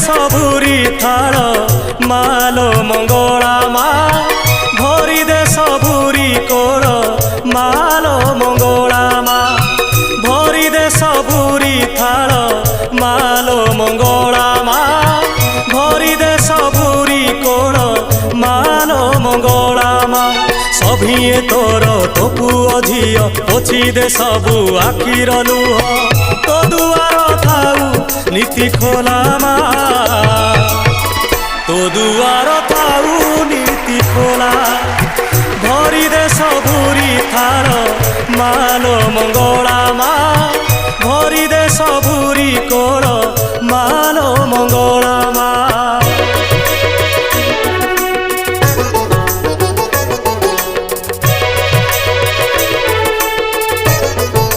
सबुरी थाल मालो मंगला मा भरी दे सबुरी कोल मालो मंगला मा भरी दे सबुरी थाल मालो मंगला मा भरी दे सबुरी कोल मालो मंगला मा सभिए तोर तो पुओ झियो पोछि दे सबु आखिर लुह तो दुआर थाऊ नीति खोला मा तो दुआर थाऊ नीति खोला भरी दे सबुरी थाल मालो मंगला।